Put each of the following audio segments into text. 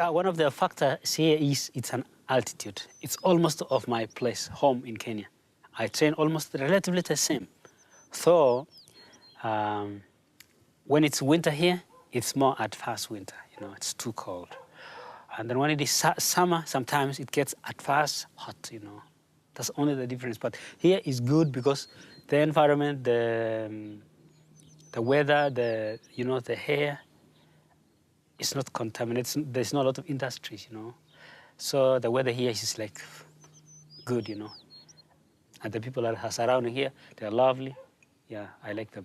One of the factors here is it's an altitude. It's almost of my place, home in Kenya. I train almost relatively the same. So when it's winter here, it's more advanced winter. You know, it's too cold. And then when it is summer, sometimes it gets advanced hot. You know, that's only the difference. But here is good because the environment, the weather, the air. It's not contaminated. There's not a lot of industries, you know. So the weather here is like good, you know. And the people that are surrounding here, they're lovely. Yeah, I like them.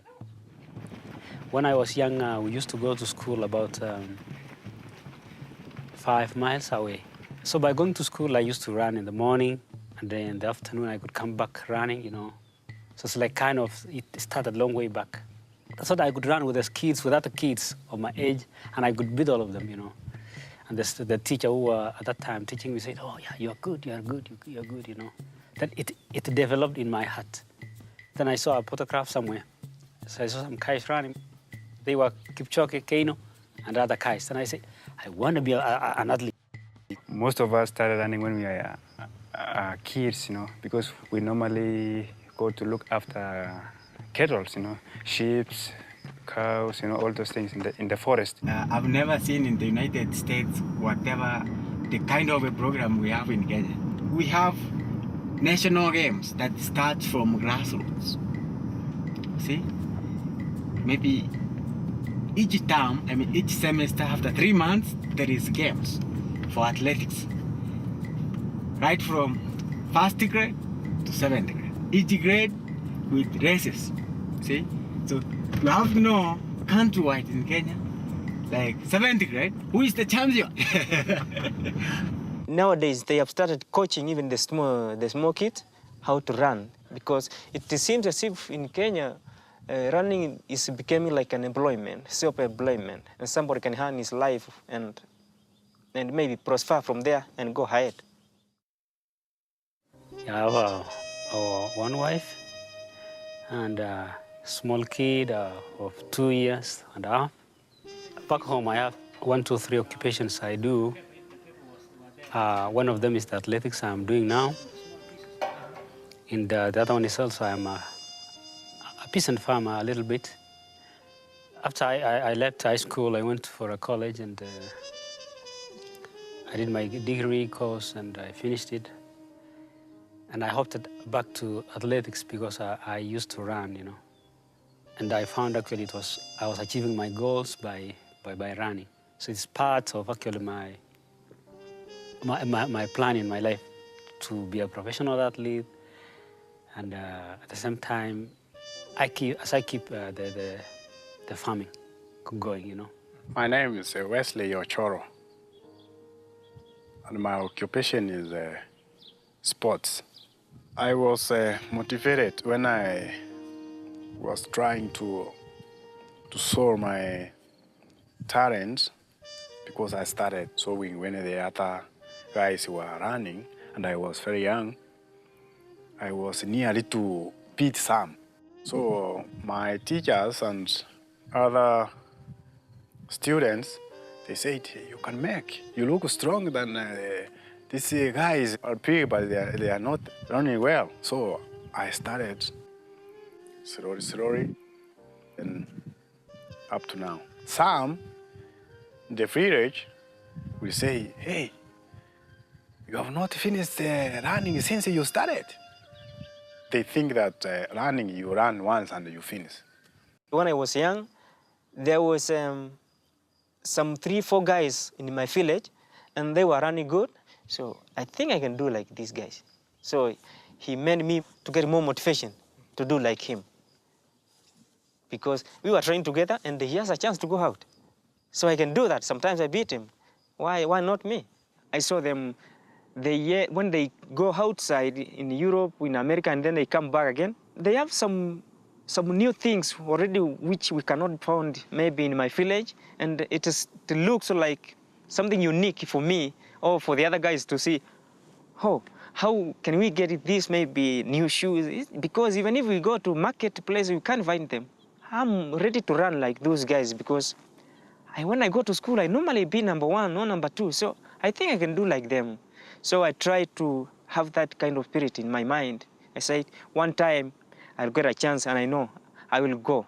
When I was young, we used to go to school about 5 miles away. So by going to school, I used to run in the morning, and then in the afternoon, I could come back running, you know. So it's like kind of, it started a long way back. That's what I could run with with other kids of my age, and I could beat all of them, you know. And the teacher who were at that time teaching me said, "Oh yeah, you're good, you're good, you're good," you know. Then it developed in my heart. Then I saw a photograph somewhere. So I saw some guys running. They were Kipchoge, KEINO, and other guys. Then I said, I want to be an athlete. Most of us started running when we are kids, you know, because we normally go to look after cattle, you know, sheep, cows, you know, all those things in the forest. I've never seen in the United States whatever the kind of a program we have in Kenya. We have national games that start from grassroots. See, maybe each term, each semester after 3 months, there is games for athletics. Right from 1st grade to 7th grade. Each grade with races. See? So you have to know countrywide in Kenya, like 7th grade, who is the champion? Nowadays, they have started coaching even the small kids how to run, because it seems as if in Kenya, running is becoming like an employment, self-employment, and somebody can earn his life and maybe prosper from there and go ahead. I have one wife and a small kid of 2 years and a half. Back home, I have 1, 2, 3 occupations I do. One of them is the athletics I'm doing now. And the other one is also I'm a peasant farmer a little bit. After I left high school, I went for a college and I did my degree course and I finished it. And I opted back to athletics because I used to run, you know. And I found actually I was achieving my goals by running. So it's part of actually my plan in my life to be a professional athlete. And at the same time, I keep the farming going, you know. My name is Wesley Ochoro, and my occupation is sports. I was motivated when I was trying to solve my talents, because I started sewing when the other guys were running, and I was very young. I was nearly to beat some. So my teachers and other students, they said, you can make. You look stronger than these guys are big, but they are not running well. So I started slowly, and up to now. Some in the village will say, hey, you have not finished running since you started. They think that running, you run once and you finish. When I was young, there was some 3, 4 guys in my village, and they were running good. So I think I can do like these guys. So he made me to get more motivation to do like him. Because we were training together, and he has a chance to go out. So I can do that. Sometimes I beat him. Why not me? I saw them, when they go outside in Europe, in America, and then they come back again, they have some new things already which we cannot find maybe in my village, and it looks like something unique for me or for the other guys to see. Oh, how can we get this maybe new shoes? Because even if we go to marketplace, we can't find them. I'm ready to run like those guys because when I go to school, I normally be number 1 or number 2. So I think I can do like them. So I try to have that kind of spirit in my mind. I said, one time I'll get a chance and I know I will go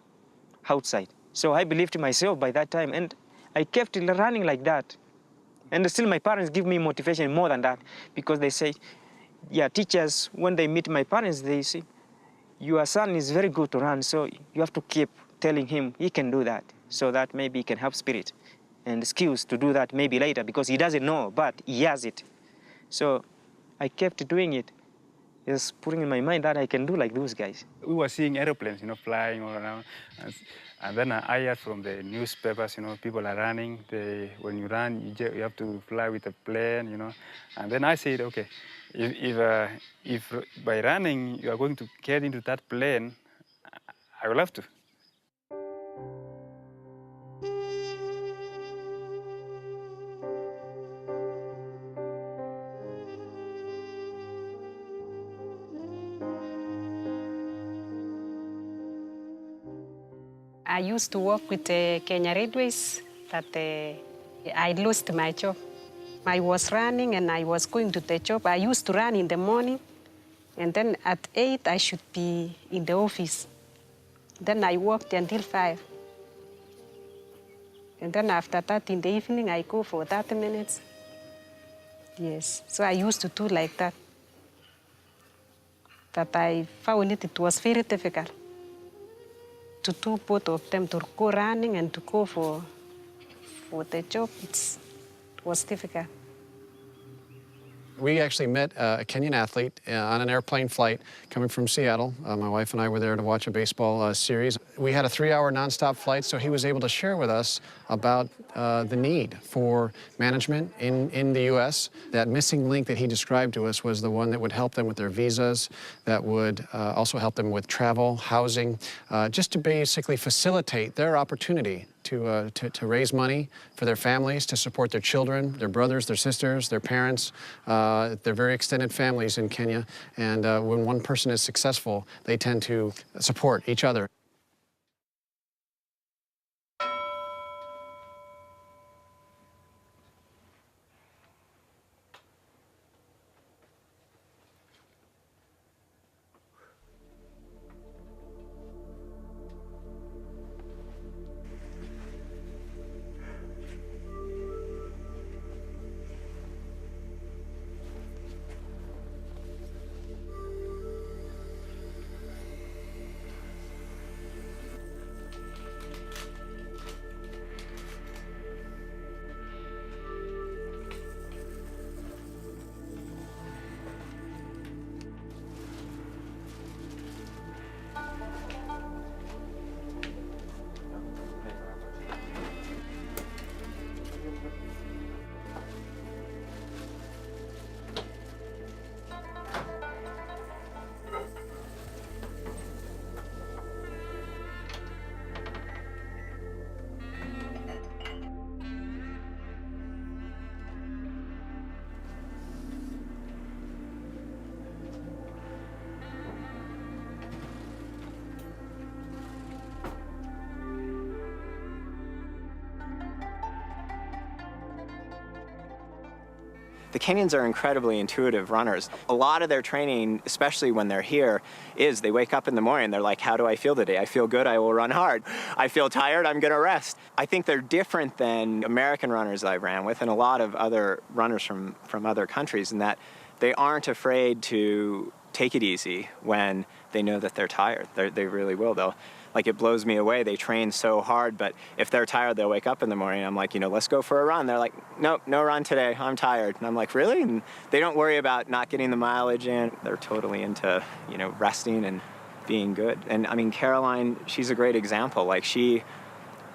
outside. So I believed in myself by that time, and I kept running like that. And still my parents give me motivation more than that, because they say, yeah, teachers, when they meet my parents, they say, your son is very good to run, so you have to keep telling him he can do that, so that maybe he can have spirit and skills to do that maybe later, because he doesn't know, but he has it. So I kept doing it, just putting in my mind that I can do like those guys. We were seeing airplanes, flying all around. And then I heard from the newspapers, people are running. When you run, you have to fly with a plane, And then I said, okay, if by running you are going to get into that plane, I will have to. I used to work with Kenya Railways, but I lost my job. I was running and I was going to the job. I used to run in the morning, and then at 8 I should be in the office. Then I worked until 5. And then after that, in the evening, I go for 30 minutes. Yes, so I used to do like that. But I found it was very difficult to do both of them, to go running and to go for the job. It was difficult. We actually met a Kenyan athlete on an airplane flight coming from Seattle. My wife and I were there to watch a baseball series. We had a 3-hour nonstop flight, so he was able to share with us about the need for management in the U.S. That missing link that he described to us was the one that would help them with their visas, that would also help them with travel, housing, just to basically facilitate their opportunity to raise money for their families, to support their children, their brothers, their sisters, their parents, their very extended families in Kenya. And when one person is successful, they tend to support each other. The Kenyans are incredibly intuitive runners. A lot of their training, especially when they're here, is they wake up in the morning, they're like, how do I feel today? I feel good, I will run hard. I feel tired, I'm gonna rest. I think they're different than American runners I ran with and a lot of other runners from other countries in that they aren't afraid to take it easy when they know that they're tired. They really will, though. Like, it blows me away. They train so hard, but if they're tired, they'll wake up in the morning. I'm like, let's go for a run. They're like, nope, no run today. I'm tired. And I'm like, really? And they don't worry about not getting the mileage in. They're totally into, resting and being good. And I mean, Caroline, she's a great example. Like,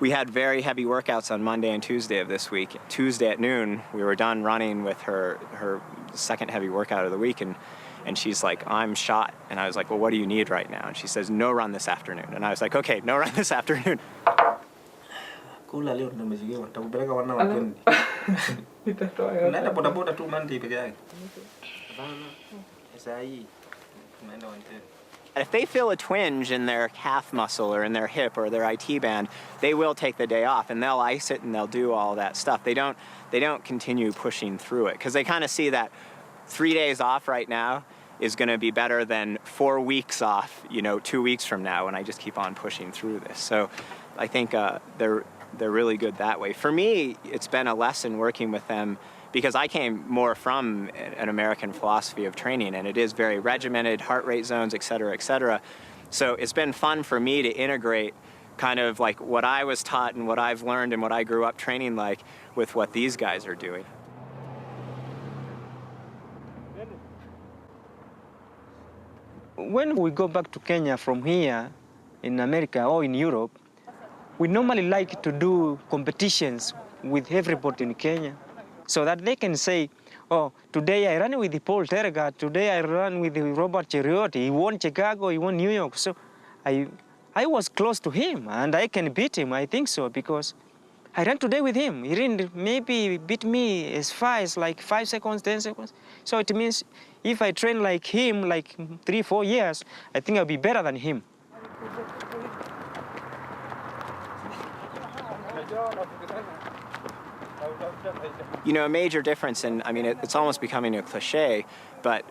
we had very heavy workouts on Monday and Tuesday of this week. Tuesday at noon, we were done running with her second heavy workout of the week, and she's like, I'm shot. And I was like, well, what do you need right now? And she says, no run this afternoon. And I was like, okay, no run this afternoon. If they feel a twinge in their calf muscle or in their hip or their IT band, they will take the day off and they'll ice it and they'll do all that stuff. They don't continue pushing through it because they kind of see that 3 days off right now is going to be better than 4 weeks off, 2 weeks from now when I just keep on pushing through this. So I think they're really good that way. For me, it's been a lesson working with them because I came more from an American philosophy of training, and it is very regimented, heart rate zones, et cetera, et cetera. So it's been fun for me to integrate kind of like what I was taught and what I've learned and what I grew up training like with what these guys are doing. When we go back to Kenya from here in America or in Europe, we normally like to do competitions with everybody in Kenya so that they can say, oh, today I ran with Paul Tergat, today I ran with Robert Cheruiyot, he won Chicago, he won New York. So I was close to him and I can beat him, I think so, because I ran today with him. He didn't maybe beat me as far as like 5 seconds, 10 seconds. So it means if I train like him, like 3-4 years, I think I'll be better than him. A major difference, and I mean, it's almost becoming a cliche, but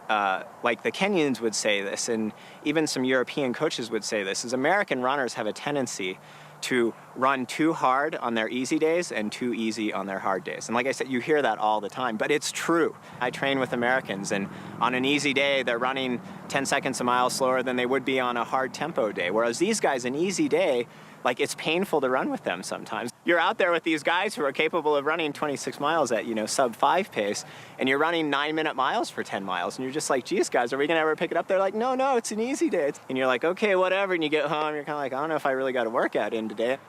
like the Kenyans would say this, and even some European coaches would say this, is American runners have a tendency to run too hard on their easy days and too easy on their hard days. And like I said, you hear that all the time, but it's true. I train with Americans, and on an easy day, they're running 10 seconds a mile slower than they would be on a hard tempo day. Whereas these guys, an easy day, like it's painful to run with them sometimes. You're out there with these guys who are capable of running 26 miles at, sub 5 pace, and you're running 9-minute miles for 10 miles, and you're just like, geez, guys, are we gonna ever pick it up? They're like, no, it's an easy day. And you're like, okay, whatever, and you get home, you're kind of like, I don't know if I really got a workout in today.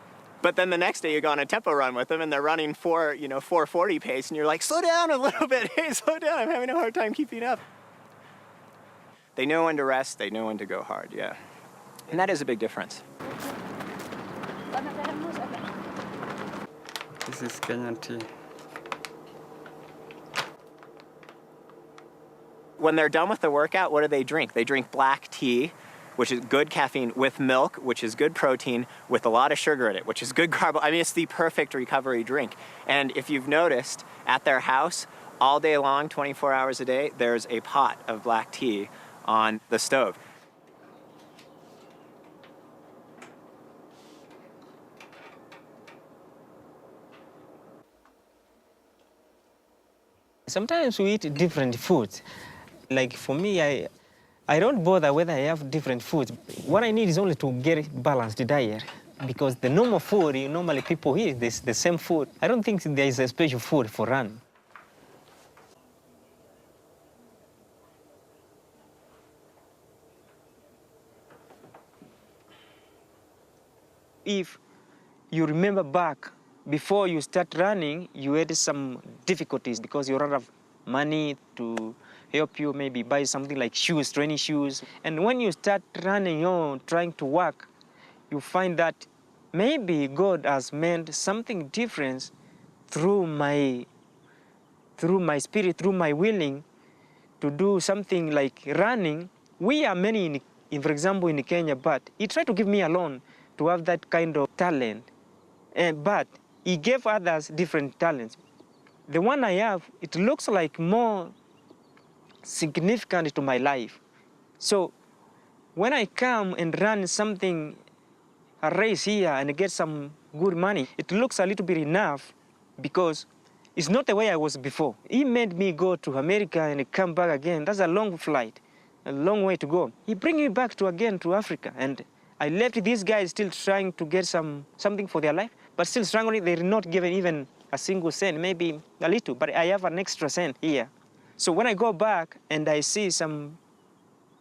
But then the next day you go on a tempo run with them, and they're running 440 pace, and you're like, slow down a little bit, hey, slow down, I'm having a hard time keeping up. They know when to rest, they know when to go hard, yeah. And that is a big difference. This is Kenyan tea. When they're done with the workout, what do they drink? They drink black tea, which is good caffeine, with milk, which is good protein, with a lot of sugar in it, which is good carb. I mean, it's the perfect recovery drink. And if you've noticed, at their house, all day long, 24 hours a day, there's a pot of black tea on the stove. Sometimes we eat different foods. Like for me, I don't bother whether I have different foods. What I need is only to get a balanced diet, because the normal food, normally people eat this, the same food. I don't think there is a special food for run. If you remember back, before you start running, you had some difficulties because you don't have money to help you maybe buy something like shoes, training shoes. And when you start running on, trying to work, you find that maybe God has meant something different through my spirit, through my willing to do something like running. We are many, for example, in Kenya, but He tried to give me alone to have that kind of talent. But He gave others different talents. The one I have, it looks like more significant to my life. So when I come and run something, a race here, and get some good money, it looks a little bit enough because it's not the way I was before. He made me go to America and come back again. That's a long flight, a long way to go. He bring me back again to Africa, and I left these guys still trying to get something for their life, but still struggling. They're not given even a single cent, maybe a little, but I have an extra cent here. So when I go back and I see some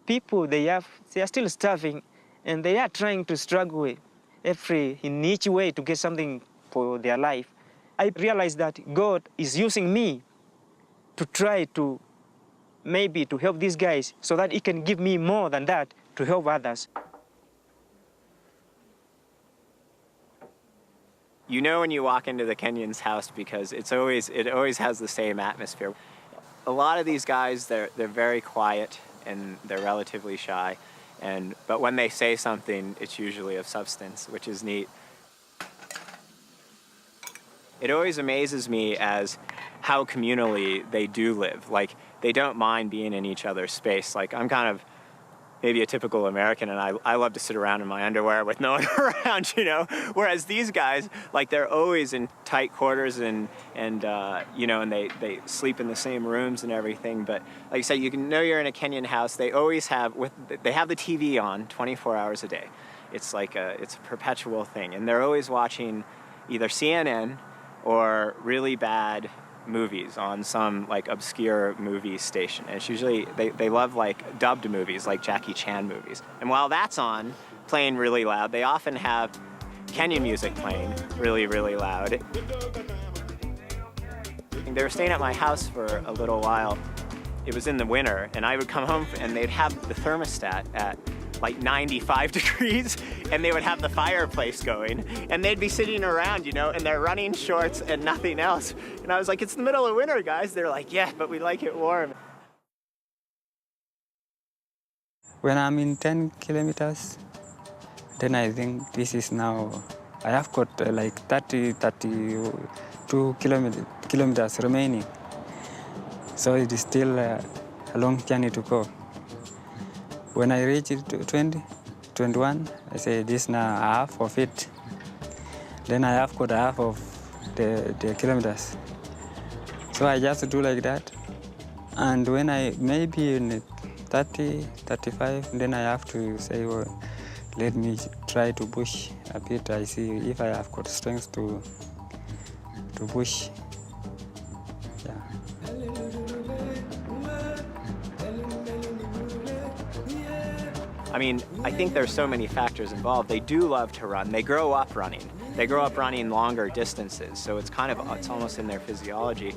people, they are still starving, and they are trying to struggle in each way to get something for their life, I realize that God is using me to try to maybe to help these guys so that He can give me more than that to help others. You know when you walk into the Kenyan's house because it always has the same atmosphere. A lot of these guys, they're very quiet and they're relatively shy. But when they say something, it's usually of substance, which is neat. It always amazes me as how communally they do live. Like, they don't mind being in each other's space. Like, I'm kind of maybe a typical American, and I love to sit around in my underwear with no one around, you know? Whereas these guys, like, they're always in tight quarters and you know, and they sleep in the same rooms and everything. But like I said, you can know you're in a Kenyan house. They always have, they have the TV on 24 hours a day. It's like it's a perpetual thing. And they're always watching either CNN or really bad movies on some like obscure movie station. And it's usually, they love like dubbed movies, like Jackie Chan movies. And while that's on, playing really loud, they often have Kenyan music playing really, really loud. They were staying at my house for a little while. It was in the winter, and I would come home and they'd have the thermostat at like 95 degrees, and they would have the fireplace going, and they'd be sitting around, you know, in their running shorts and nothing else. And I was like, it's the middle of winter, guys. They're like, yeah, but we like it warm. When I'm in 10 kilometers, then I think this is now, I have got like 32 kilometers remaining. So it is still a long journey to go. When I reach 20, 21, I say this now half of it. Then I have got half of the kilometers. So I just do like that. And when I maybe in 30, 35, then I have to say, well, let me try to push a bit. I see if I have got strength to push. Yeah. I mean, I think there's so many factors involved. They do love to run. They grow up running. They grow up running longer distances, so it's almost in their physiology.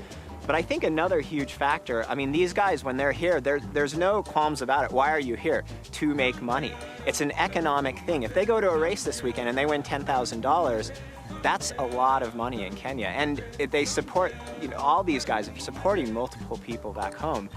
But I think another huge factor, I mean, these guys, when they're here, there's no qualms about it. Why are you here? To make money. It's an economic thing. If they go to a race this weekend and they win $10,000, that's a lot of money in Kenya. And they support, you know, all these guys are supporting multiple people back home.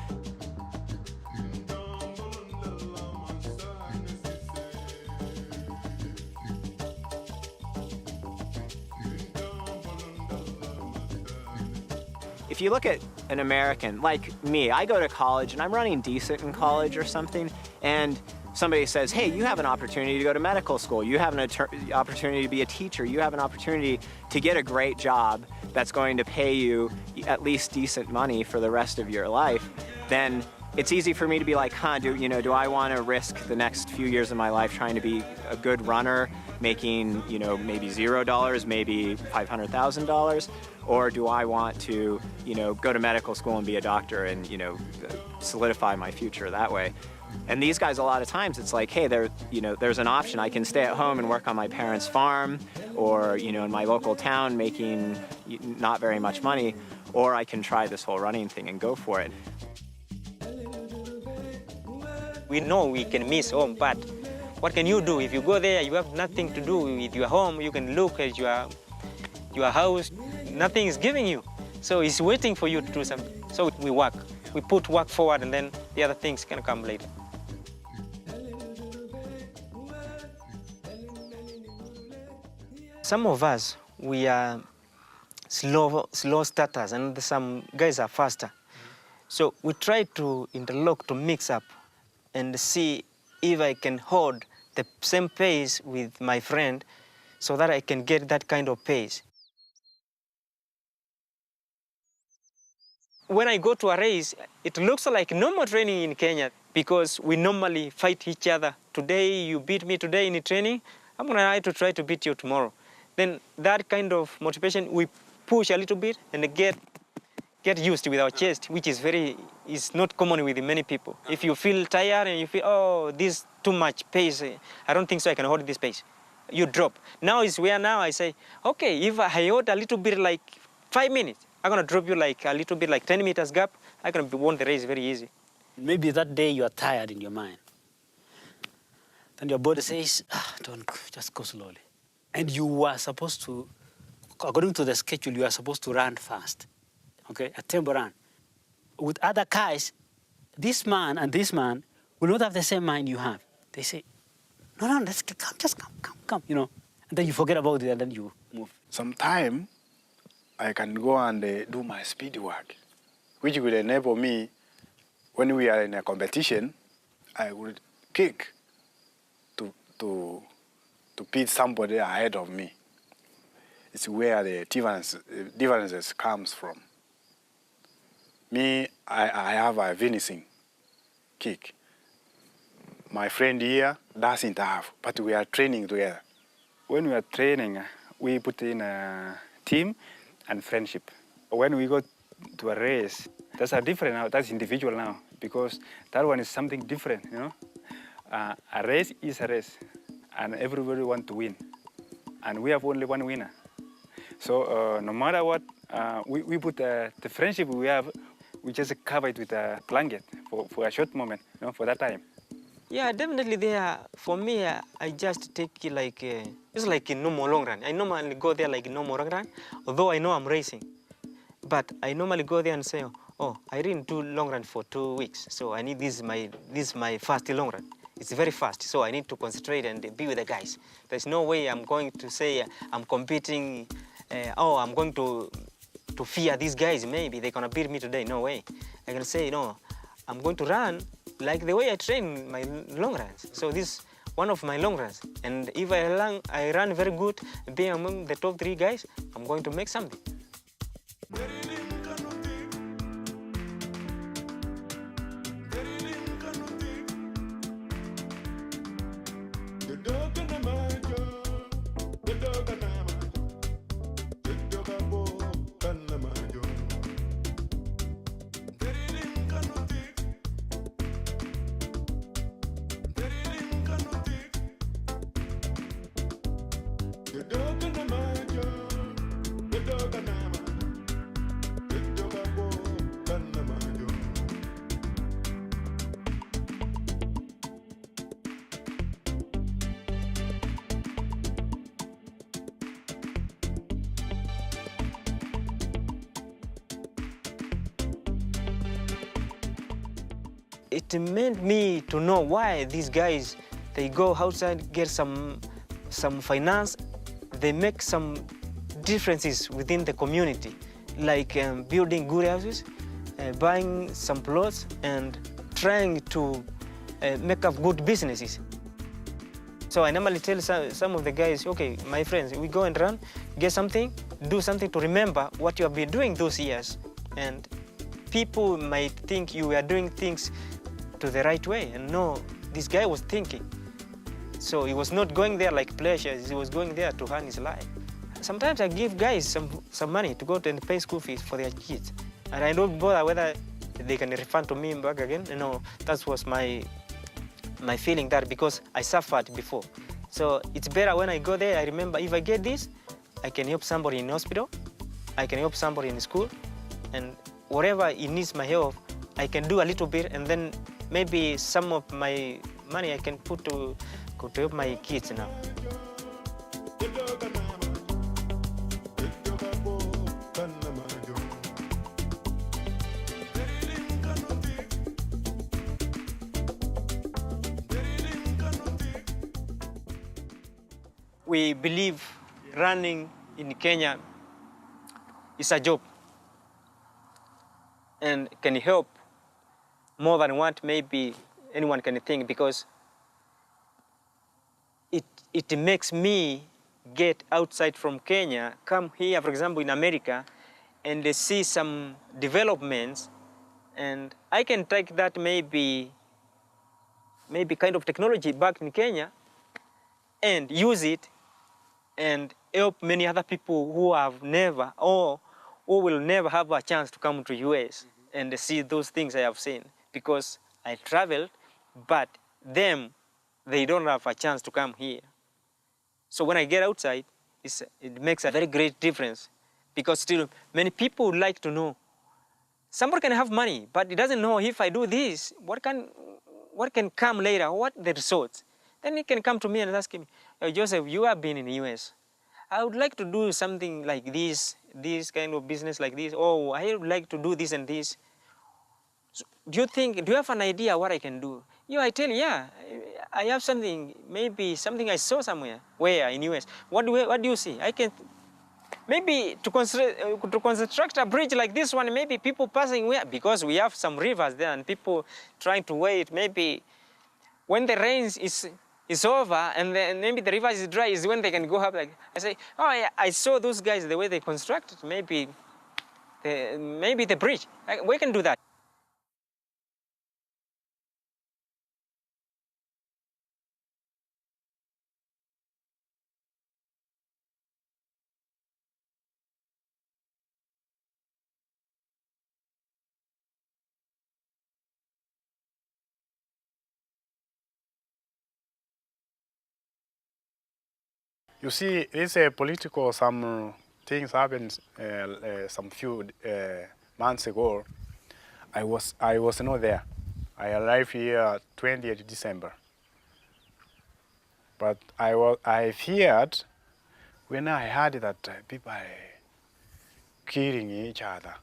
If you look at an American, like me, I go to college and I'm running decent in college or something, and somebody says, hey, you have an opportunity to go to medical school, you have an opportunity to be a teacher, you have an opportunity to get a great job that's going to pay you at least decent money for the rest of your life, then it's easy for me to be like, do I want to risk the next few years of my life trying to be a good runner, making, you know, maybe $0, maybe $500,000? Or do I want to, you know, go to medical school and be a doctor and, you know, solidify my future that way? And these guys, a lot of times, it's like, hey, there's an option. I can stay at home and work on my parents' farm, or, you know, in my local town making not very much money, or I can try this whole running thing and go for it. We know we can miss home, but what can you do? If you go there, you have nothing to do with your home. You can look at your house. Nothing is giving you. So it's waiting for you to do something. So we work. We put work forward, and then the other things can come later. Some of us, we are slow starters, and some guys are faster. So we try to interlock, to mix up, and see if I can hold the same pace with my friend so that I can get that kind of pace. When I go to a race, it looks like normal training in Kenya because we normally fight each other. Today, you beat me today in training, I'm gonna try to beat you tomorrow. Then that kind of motivation, we push a little bit and get used with our chest, which is not common with many people. If you feel tired and you feel, oh, this too much pace, I don't think so I can hold this pace, you drop. Now is where now I say, okay, if I hold a little bit like 5 minutes, I'm gonna drop you like a little bit like 10 meters gap, I'm gonna win the race very easy. Maybe that day you are tired in your mind. Then your body says, don't go, just go slowly. And you are supposed to, according to the schedule, you are supposed to run fast. Okay, a tempo run. With other guys, this man and this man will not have the same mind you have. they say, no, let's come, just come, you know. And then you forget about it and then you move. Sometime I can go and do my speed work, which will enable me, when we are in a competition, I would kick to beat somebody ahead of me. It's where the differences comes from. Me, I have a finishing kick. My friend here doesn't have, but we are training together. When we are training, we put in a team and friendship. When we go to a race, that's a different now, that's individual now, because that one is something different, you know. A race is a race, and everybody wants to win. And we have only one winner. So no matter what, we put the friendship we have, we just cover it with a blanket for a short moment, you know, for that time. Yeah, definitely there. For me, I just take it like, it's like a normal long run. I normally go there like a normal long run, although I know I'm racing. But I normally go there and say, oh, I didn't do long run for 2 weeks, so I need this is my first long run. It's very fast, so I need to concentrate and be with the guys. There's no way I'm going to say I'm competing, I'm going to fear these guys, maybe they're gonna beat me today. No way. I can say, no, I'm going to run like the way I train my long runs. So this is one of my long runs. And if I run very good, being among the top 3 guys, I'm going to make something. It meant me to know why these guys, they go outside, get some finance, they make some differences within the community, like building good houses, buying some plots, and trying to make up good businesses. So I normally tell some of the guys, okay, my friends, we go and run, get something, do something to remember what you have been doing those years. And people might think you are doing things to the right way, and no, this guy was thinking. So he was not going there like pleasure, he was going there to earn his life. Sometimes I give guys some money to go and pay school fees for their kids, and I don't bother whether they can refund to me back again. You know, that was my feeling there, because I suffered before. So it's better when I go there, I remember if I get this, I can help somebody in hospital, I can help somebody in school, and whatever he needs my help, I can do a little bit, and then maybe some of my money I can put to help my kids now. We believe running in Kenya is a job and can help more than what maybe anyone can think, because it makes me get outside from Kenya, come here, for example, in America, and see some developments, and I can take that maybe kind of technology back in Kenya and use it and help many other people who have never or who will never have a chance to come to US and see those things I have seen, because I traveled, but they don't have a chance to come here. So when I get outside, it makes a very great difference, because still many people would like to know. Somebody can have money, but he doesn't know if I do this, what can come later, what the results. Then he can come to me and ask me, oh, Joseph, you have been in the US. I would like to do something like this kind of business like this. Oh, I would like to do this and this. So do you have an idea what I can do? I tell you, yeah, I have something, maybe something I saw somewhere. Where in US? What do you see? I can maybe to construct a bridge like this one. Maybe people passing where, because we have some rivers there and people trying to wait. Maybe when the rains is over and then maybe the river is dry is when they can go up. Like I say, oh yeah, I saw those guys the way they constructed. Maybe the bridge. We can do that. You see, it's a political, some things happened some few months ago. I was not there. I arrived here 20th December. But I feared when I heard that people are killing each other.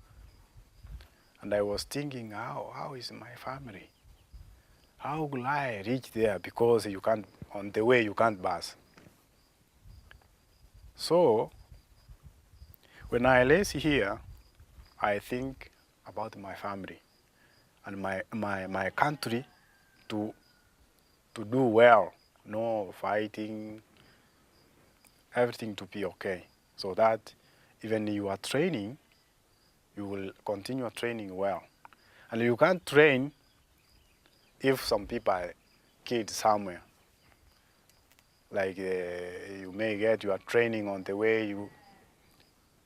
And I was thinking, how is my family? How will I reach there? Because you can't, on the way you can't bus. So when I left here, I think about my family and my country to do well, no fighting, everything to be okay. So that even you are training, you will continue training well. And you can't train if some people are killed somewhere. Like you may get your training on the way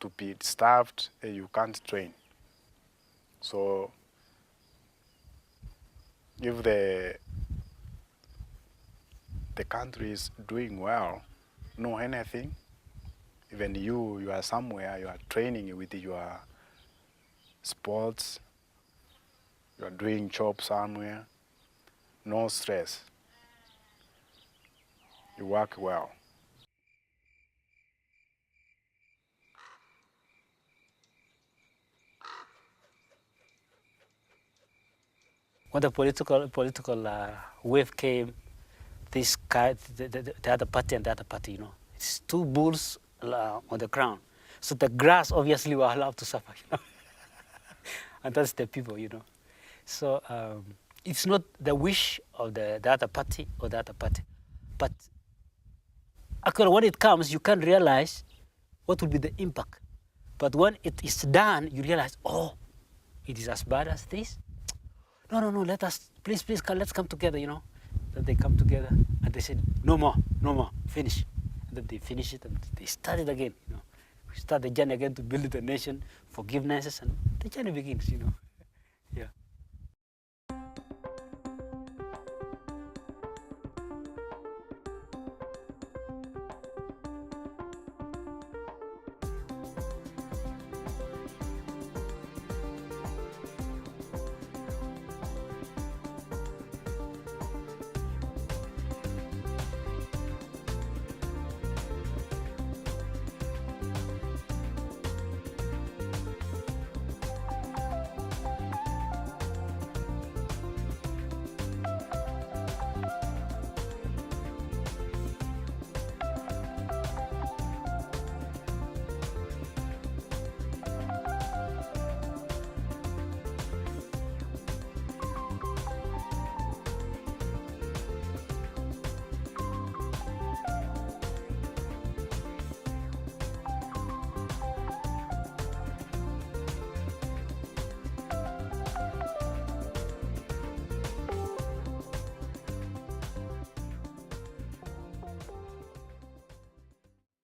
to be starved, you can't train. So if the country is doing well, no anything, even you are somewhere, you are training with your sports, you are doing job somewhere, no stress. You work well. When the political wave came, this guy, the other party and the other party, you know, it's two bulls on the ground. So the grass obviously were allowed to suffer, you know. And that's the people, you know. So it's not the wish of the other party or the other party, but actually when it comes, you can realize what will be the impact. But when it is done, you realize, oh, it is as bad as this. No, let us, please, let's come together, you know. Then they come together and they said, no more, finish. And then they finish it and they start it again, you know. We start the journey again to build the nation, forgiveness, and the journey begins, you know.